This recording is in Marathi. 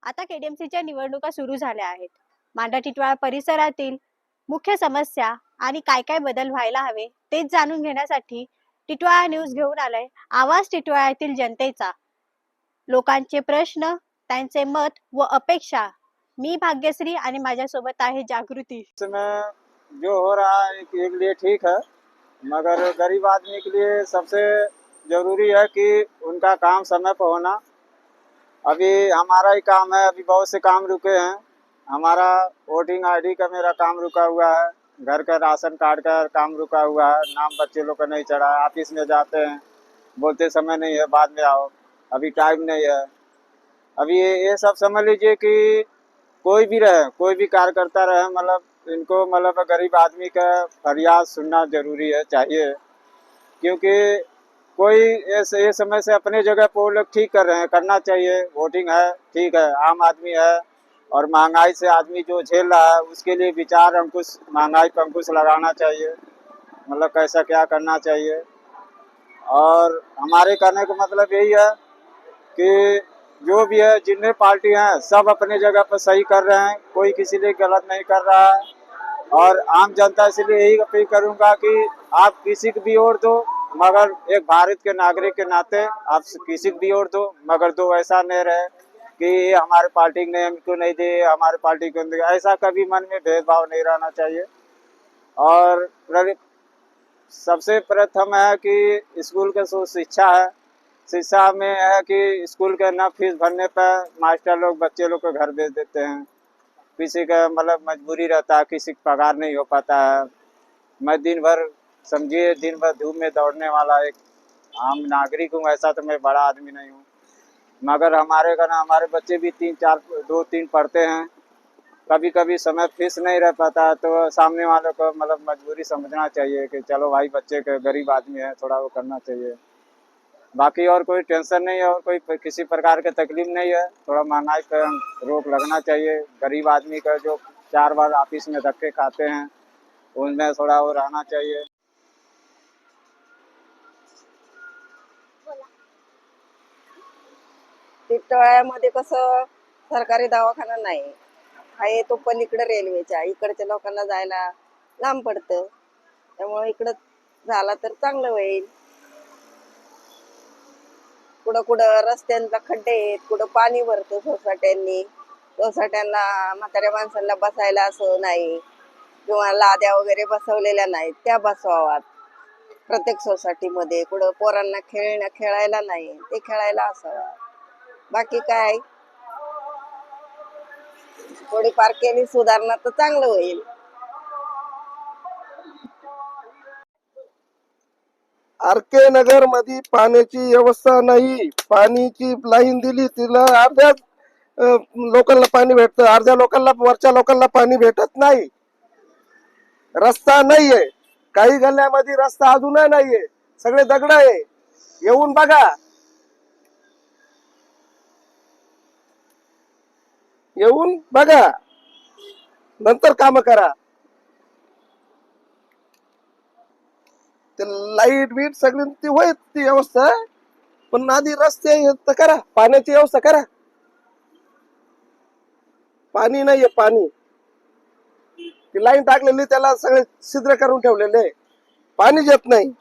आता केडीएमसीच्या निवडणुका सुरू झाल्या आहेत. मांडा टिटवाळा परिसरातील मुख्य समस्या आणि काय काय बदल व्हायला हवे तेच जाणून घेण्यासाठी टिटवाळा न्यूज घेऊन आलाय आवाज टिटवाळ्यातील जनतेचा. लोकांचे प्रश्न, त्यांचे मत व अपेक्षा. मी भाग्यश्री आणि माझ्यासोबत आहे जागृती. इसमें जो हो रहा है एक लिए ठीक है, मगर गरीब आदमी के लिए सबसे जरूरी है कि उनका काम समय पर होना। अभी हमारा ही काम है, अभी बहुत से काम रुके हैं। हमारा वोटिंग आईडी का मेरा काम रुका हुआ है, घर का राशन कार्ड का काम रुका हुआ है, नाम बच्चे लोग का नहीं चढ़ा है। ऑफिस में जाते हैं, बोलते समय नहीं है, बाद में आओ, अभी टाइम नहीं है। अभी ये सब समझ लीजिए कि कोई भी रहे, कोई भी कार्यकर्ता रहे, मतलब इनको मतलब गरीब आदमी का फरियाद सुनना जरूरी है, चाहिए। क्योंकि कोई ये समय से अपने जगह पर वो लोग ठीक कर रहे हैं, करना चाहिए। वोटिंग है, ठीक है, आम आदमी है और महंगाई से आदमी जो झेल रहा है उसके लिए विचार अंकुश, महंगाई पर अंकुश लगाना चाहिए, मतलब कैसा क्या करना चाहिए। और हमारे कहने का मतलब यही है कि जो भी है, जितने पार्टी हैं सब अपने जगह पर सही कर रहे हैं, कोई किसी लिए गलत नहीं कर रहा है। और आम जनता इसलिए यही अपील करूंगा कि आप किसी को भी वोट दो, मगर एक भारत के नागरिक के नाते आप किसी को भी वोट दो, मगर दो ऐसा नहीं रहे कि हमारे पार्टी ने हमको नहीं दे, हमारे पार्टी को नहीं दे। ऐसा कभी मन में भेदभाव नहीं रहना चाहिए। और सबसे प्रथम है कि स्कूल का जो शिक्षा है, शिक्षा में है कि स्कूल के न फीस भरने पर मास्टर लोग बच्चे लोग को घर भेज देते हैं। किसी का मतलब मजबूरी रहता है, किसी का पगार नहीं हो पाता है। मैं दिन भर समझिए दिन भर धूप में दौड़ने वाला एक आम नागरिक हूँ, ऐसा तो मैं बड़ा आदमी नहीं हूँ। मगर हमारे घर हमारे बच्चे भी 2-3 पढ़ते हैं, कभी कभी समय फीस नहीं रह पाता है, तो सामने वालों को मतलब मजबूरी समझना चाहिए कि चलो भाई बच्चे के गरीब आदमी है, थोड़ा वो करना चाहिए। बाकी और कोई टेंशन नहीं है और कोई किसी प्रकार की तकलीफ नहीं है। थोड़ा महंगाई पर रोक लगना चाहिए। गरीब आदमी का जो 4 बार ऑफिस में धक्के खाते हैं, उनमें थोड़ा वो रहना चाहिए। टिटवाळ्यामध्ये कसं सरकारी दवाखाना नाही आहे, तो पलीकडे रेल्वेच्या इकडच्या लोकांना जायला लांब पडतं, त्यामुळे इकडं झाला तर चांगलं होईल। कुठं कुठं रस्त्यांना खड्डे आहेत, कुठं पाणी भरतं सोसाट्यांनी, सोसाट्यांना म्हाताऱ्या माणसांना बसायला असं नाही किंवा लाद्या वगैरे बसवलेल्या नाहीत, त्या बसवावात प्रत्येक सोसायटीमध्ये। कुठं पोरांना खेळायला नाही, ते खेळायला असावं। बाकी काय थोडीफार केली सुधारणा तर चांगलं होईल। आरके नगर मध्ये पाण्याची व्यवस्था नाही, पाणीची लाईन दिली तिला अर्ध्या लोकांना पाणी भेटतं, अर्ध्या लोकांना वरच्या लोकांना पाणी भेटत नाही। रस्ता नाहीये, काही गल्ल्यामध्ये रस्ता अजूनही नाहीये, सगळे दगड आहे। येऊन बघा, येऊन बघा, नंतर काम करा। लाईट बीट सगळी ती होईल ती व्यवस्था, पण आधी रस्ते करा, पाण्याची व्यवस्था करा। पाणी नाहीये, पाणी ती लाईन टाकलेली त्याला सगळे छिद्र करून ठेवलेले, पाणी येत नाही।